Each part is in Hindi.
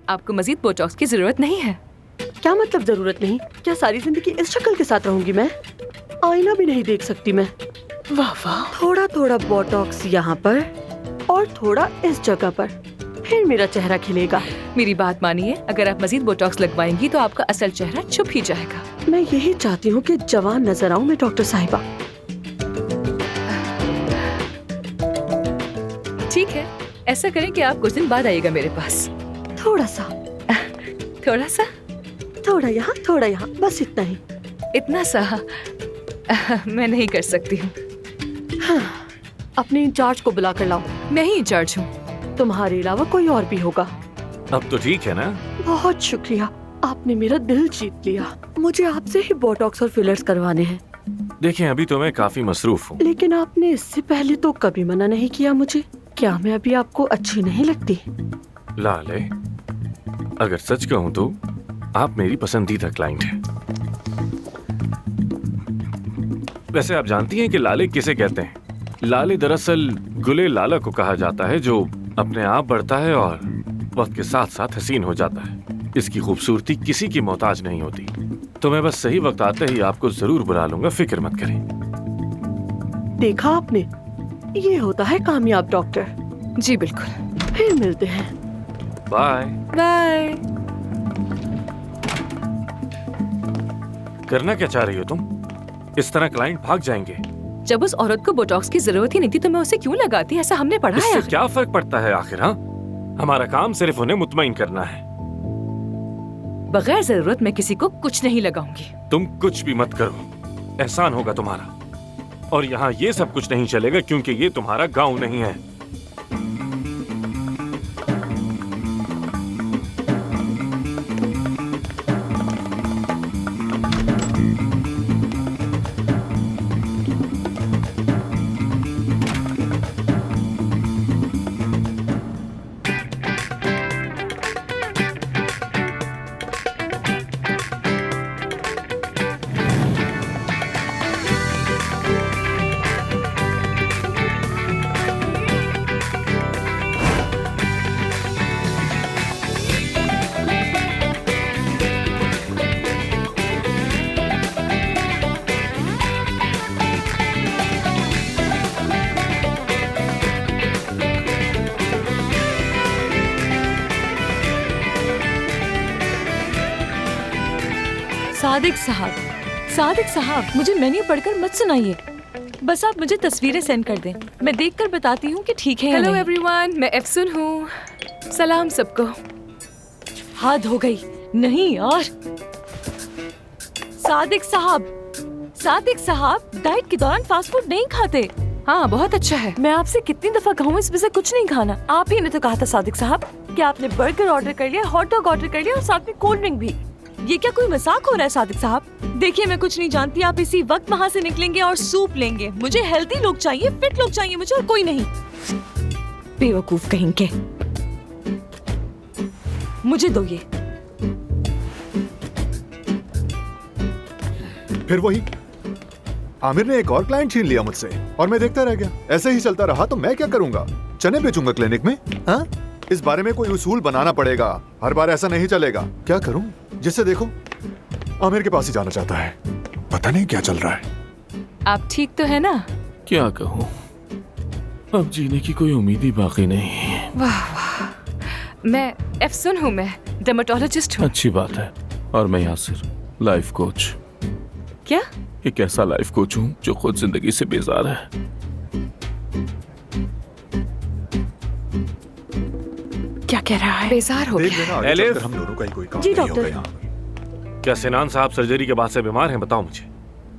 आपको मजीद बोटॉक्स की जरूरत नहीं है। क्या मतलब जरूरत नहीं? क्या सारी जिंदगी इस शक्ल के साथ रहूंगी मैं? आईना भी नहीं देख सकती मैं। वाह वाह। थोड़ा थोड़ा बोटॉक्स यहाँ पर और थोड़ा इस जगह पर, फिर मेरा चेहरा खिलेगा। मेरी बात मानिए, अगर आप मजीद बोटॉक्स लगवाएंगी तो आपका असल चेहरा छुप ही जाएगा। मैं यही चाहती हूँ कि जवान नजर आऊँ मैं, डॉक्टर साहिबा। ठीक है, ऐसा करें कि आप कुछ दिन बाद आइएगा मेरे पास। थोड़ा सा, थोड़ा सा, थोड़ा यहाँ थोड़ा यहाँ, बस इतना ही। इतना सा मैं नहीं कर सकती हूँ। हाँ, अपने इंचार्ज को बुला कर लाओ। मैं ही इंचार्ज हूँ। तुम्हारे अलावा कोई और भी होगा। अब तो ठीक है ना? बहुत शुक्रिया, आपने मेरा दिल जीत लिया। मुझे आपसे ही बोटॉक्स और फिलर्स करवाने हैं। देखिए, अभी तो मैं काफी मसरूफ हूँ। लेकिन आपने इससे पहले तो कभी मना नहीं किया मुझे। क्या मैं अभी आपको अच्छी नहीं लगती? लाले, अगर सच कहूँ तो आप मेरी पसंदीदा क्लाइंट हैं। वैसे आप जानती हैं कि लाले किसे कहते हैं? लाले दरअसल गुले लाला को कहा जाता है, जो अपने आप बढ़ता है और वक्त के साथ साथ हसीन हो जाता है। इसकी खूबसूरती किसी की मोहताज नहीं होती। तो मैं बस सही वक्त आते ही आपको जरूर बुला लूंगा, फिक्र मत करें। देखा आपने, ये होता है कामयाब डॉक्टर। जी बिल्कुल। फिर मिलते हैं। Bye bye. करना क्या चाह रही हो तुम? इस तरह क्लाइंट भाग जाएंगे। जब उस औरत को बोटॉक्स की जरूरत ही नहीं थी तो मैं उसे क्यों लगाती? ऐसा हमने पढ़ा है। इससे क्या फर्क पड़ता है आखिर? हाँ, हमारा काम सिर्फ उन्हें मुतमईन करना है। बगैर जरूरत मैं किसी को कुछ नहीं लगाऊंगी। तुम कुछ भी मत करो, एहसान होगा तुम्हारा। और यहाँ ये सब कुछ नहीं चलेगा क्योंकि ये तुम्हारा गांव नहीं है। सादिक साहब, मुझे मेन्यू पढ़कर मत सुनाइए। बस आप मुझे तस्वीरें सेंड कर दें, मैं देखकर बताती हूँ कि ठीक है या हेलो नहीं। एवरीवन, मैं एफसुन हूँ। सलाम सबको। हद हो गई। नहीं यार। सादिक साहब डाइट के दौरान फास्ट फूड नहीं खाते। हाँ, बहुत अच्छा है। मैं आपसे कितनी दफा कहूँ इसमें से कुछ नहीं खाना। आप ही ने तो कहा था सादिक साहब कि आपने बर्गर ऑर्डर कर लिया, हॉट डॉग ऑर्डर कर लिया और साथ में कोल्ड ड्रिंक भी। ये क्या कोई मजाक हो रहा है सादिक साहब? देखिए, मैं कुछ नहीं जानती, आप इसी वक्त वहाँ से निकलेंगे और सूप लेंगे। मुझे हेल्दी लोग चाहिए, फिट लोग चाहिए मुझे, और कोई नहीं। बेवकूफ कहीं के। मुझे दो ये। फिर वही आमिर ने एक और क्लाइंट छीन लिया मुझसे और मैं देखता रह गया। ऐसे ही चलता रहा तो मैं क्या करूंगा? चने बेचूंगा क्लिनिक में? हाँ, इस बारे में कोई उसूल बनाना पड़ेगा। हर बार ऐसा नहीं चलेगा। क्या करूं? जिससे देखो आमिर के पास ही जाना चाहता है। पता नहीं क्या चल रहा है। आप ठीक तो है ना? क्या कहूँ, अब जीने की कोई उम्मीद ही बाकी नहीं। वाह वाह। मैं एफसुन हूँ, मैं डर्मेटोलॉजिस्ट हूँ। अच्छी बात है। और मैं यासिर, लाइफ कोच। क्या? एक ऐसा लाइफ कोच हूँ जो खुद जिंदगी से बेजार है। क्या कह रहा है? बेजार हो गया। एलिफ, हम दोनों का ही कोई काम जी नहीं डॉक्टर। होगा यहाँ। क्या सिनान साहब सर्जरी के बाद से बीमार हैं? बताओ मुझे।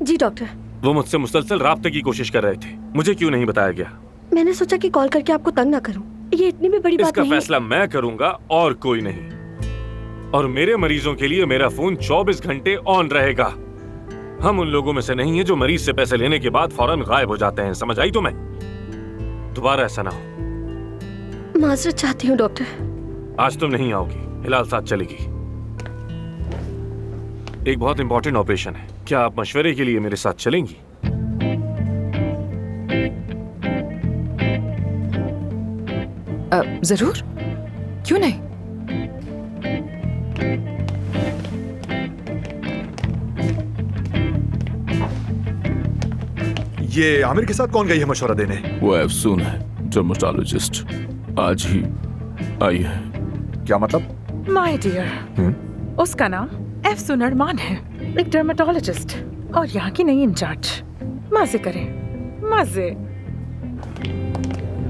जी डॉक्टर। वो मुझसे मुसलसल राब्ते की कोशिश कर रहे थे, मुझे क्यों नहीं बताया गया? मैंने सोचा कि कॉल करके आपको तंग ना करूं। ये इतनी भी बड़ी बात इसका नहीं है। फैसला मैं करूंगा और कोई नहीं। और मेरे मरीजों के लिए मेरा फोन 24 घंटे ऑन रहेगा। हम उन लोगों में से नहीं है जो मरीज से पैसे लेने के बाद फौरन गायब हो जाते हैं। समझ आई तुम्हें? दोबारा ऐसा ना हो। माजरत चाहती हूँ डॉक्टर। आज तुम नहीं आओगी, हिलाल साथ चलेगी। एक बहुत इंपॉर्टेंट ऑपरेशन है। क्या आप मशवरे के लिए मेरे साथ चलेंगी? जरूर, क्यों नहीं। ये आमिर के साथ कौन गई है मशवरा देने? वो अफसून है, डर्मेटोलॉजिस्ट। आज ही आई है। क्या मतलब? माय डियर, उसका नाम अफसून अरमान है, एक डर्मेटोलॉजिस्ट और यहाँ की नई इंचार्ज। मजे करें, मजे।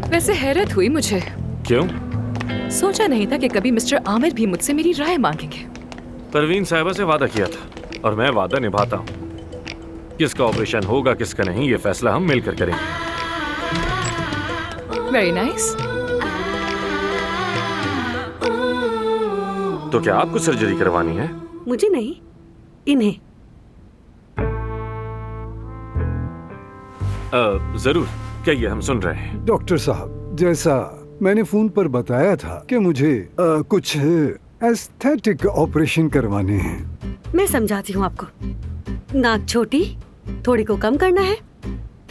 वैसे हैरत हुई मुझे, क्यों? सोचा नहीं था कि कभी मिस्टर आमिर भी मुझसे मेरी राय मांगेंगे। परवीन साहिबा से वादा किया था और मैं वादा निभाता हूँ। किसका ऑपरेशन होगा किसका नहीं, ये फैसला हम मिलकर करेंगे। Very nice. तो क्या आपको सर्जरी करवानी है? मुझे नहीं, इन्हें। जरूर, कहिए, हम सुन रहे हैं। डॉक्टर साहब, जैसा मैंने फोन पर बताया था कि मुझे कुछ एस्थेटिक ऑपरेशन करवाने हैं। मैं समझाती हूँ आपको। नाक छोटी, थोड़ी को कम करना है,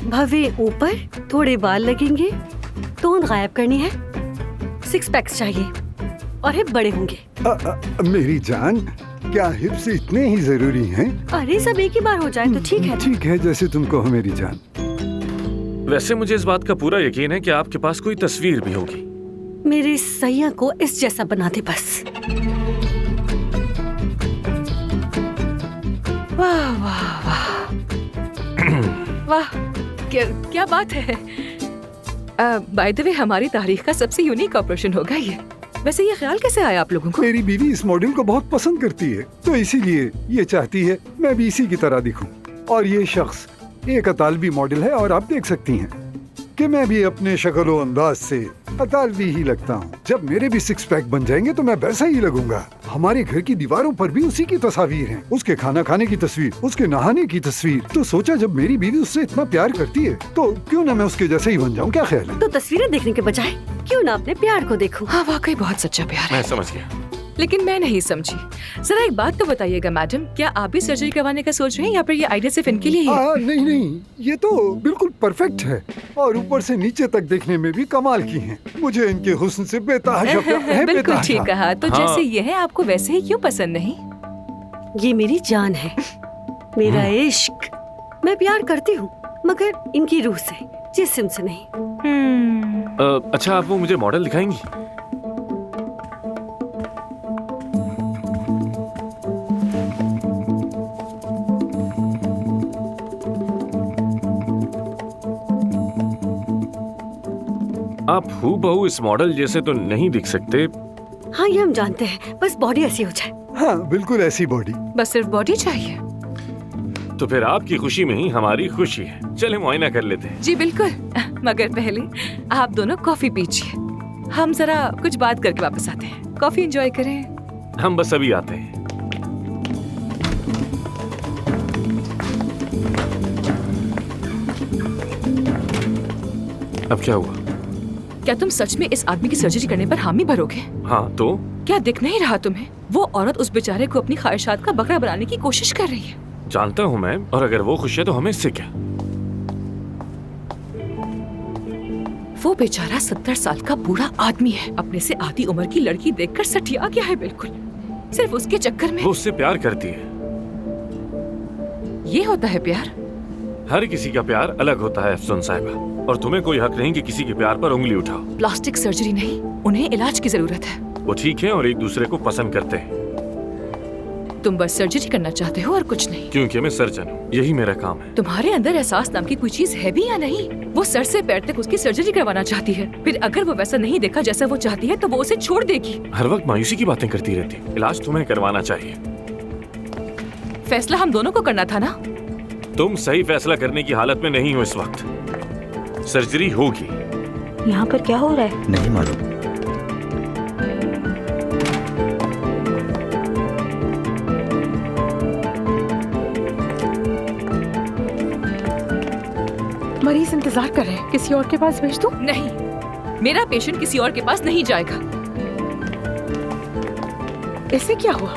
भवे ऊपर, थोड़े बाल लगेंगे, तोंद गायब करनी है, 6 पैक्स चाहिए और हिप बड़े होंगे। मेरी जान, क्या हिप्स इतने ही जरूरी हैं? अरे सब एक ही बार हो जाए तो ठीक है। ठीक है, जैसे तुम कहो मेरी जान। वैसे मुझे इस बात का पूरा यकीन है कि आपके पास कोई तस्वीर भी होगी। मेरे सैया को इस जैसा बना दे बस। वाह वाह वाह वाह, क्या बात है। बाय द वे, हमारी तारीख का सबसे यूनिक ऑपरेशन होगा ये। वैसे ये ख्याल कैसे आया आप लोगों को? मेरी बीवी इस मॉडल को बहुत पसंद करती है, तो इसीलिए ये चाहती है मैं भी इसी की तरह दिखूं। और ये शख्स एक अतालवी मॉडल है और आप देख सकती हैं कि मैं भी अपने शक्ल अंदाज से अतालवी ही लगता हूँ। जब मेरे भी 6 पैक बन जाएंगे तो मैं वैसा ही लगूंगा। हमारे घर की दीवारों पर भी उसी की तस्वीर हैं, उसके खाना खाने की तस्वीर, उसके नहाने की तस्वीर। तो सोचा जब मेरी बीवी उससे इतना प्यार करती है तो क्यों ना मैं उसके जैसे ही बन जाऊँ। क्या ख्याल है? तो तस्वीरें देखने के बजाय क्यों ना अपने प्यार को देखूं। हाँ, वाकई बहुत सच्चा प्यार है। मैं समझ गया। लेकिन मैं नहीं समझी। जरा एक बात तो बताइएगा मैडम, क्या आप भी सर्जरी करवाने का सोच रहे हैं या फिर ये आइडिया सिर्फ इनके लिए ही है? नहीं नहीं, ये तो बिल्कुल परफेक्ट है और ऊपर से नीचे तक देखने में भी कमाल की हैं। मुझे इनके हुस्न से बेतहाशा प्यार है। बिल्कुल ठीक बेतहाशा। कहा। तो हाँ। जैसे ये है, आपको वैसे ही क्यों पसंद नहीं? ये मेरी जान है, मेरा इश्क। मैं प्यार करती हूँ मगर इनकी रूह से, जिस्म से नहीं। अच्छा, आप वो मुझे मॉडल दिखाएंगी? आप हूबहू इस मॉडल जैसे तो नहीं दिख सकते। हाँ, ये हम जानते हैं, बस बॉडी ऐसी हो जाए। हाँ, बिल्कुल ऐसी बॉडी। बस सिर्फ बॉडी चाहिए? तो फिर आपकी खुशी में ही हमारी खुशी है। चले मुआयना कर लेते हैं। जी बिल्कुल, मगर पहले आप दोनों कॉफी पीजिए। हम जरा कुछ बात करके वापस आते हैं। कॉफी एंजॉय करें। हम बस अभी आते हैं। अब क्या हुआ? क्या तुम सच में इस आदमी की सर्जरी करने पर हामी भरोगे? हाँ तो? क्या दिख नहीं रहा तुम्हें? वो औरत उस बेचारे को अपनी ख्वाहिशात का बकरा बनाने की कोशिश कर रही है। जानता हूँ मैं, और अगर वो खुश है तो हमें इससे क्या? वो बेचारा 70 साल का बूढ़ा आदमी है, अपने से आधी उम्र की लड़की देखकर सठिया गया है बिल्कुल। सिर्फ उसके चक्कर में। वो उससे प्यार करती है। ये होता है प्यार? हर किसी का प्यार अलग होता है अफसून साहिबा, और तुम्हें कोई हक नहीं कि किसी के प्यार पर उंगली उठाओ। प्लास्टिक सर्जरी नहीं, उन्हें इलाज की जरूरत है। वो ठीक है और एक दूसरे को पसंद करते हैं। तुम बस सर्जरी करना चाहते हो और कुछ नहीं। क्योंकि मैं सर्जन हूँ, यही मेरा काम है। तुम्हारे अंदर एहसास नाम की कोई चीज है भी या नहीं? वो सर से पैर तक उसकी सर्जरी करवाना चाहती है, फिर अगर वो वैसा नहीं देखा जैसा वो चाहती है तो वो उसे छोड़ देगी। हर वक्त मायूसी की बातें करती रहती है। इलाज तुम्हें करवाना चाहिए। फैसला हम दोनों को करना था ना। तुम सही फैसला करने की हालत में नहीं हो इस वक्त। सर्जरी होगी। यहाँ पर क्या हो रहा है? नहीं मालूम। मरीज इंतजार कर रहे हैं, किसी और के पास भेज दूं? नहीं, मेरा पेशेंट किसी और के पास नहीं जाएगा। इससे क्या हुआ?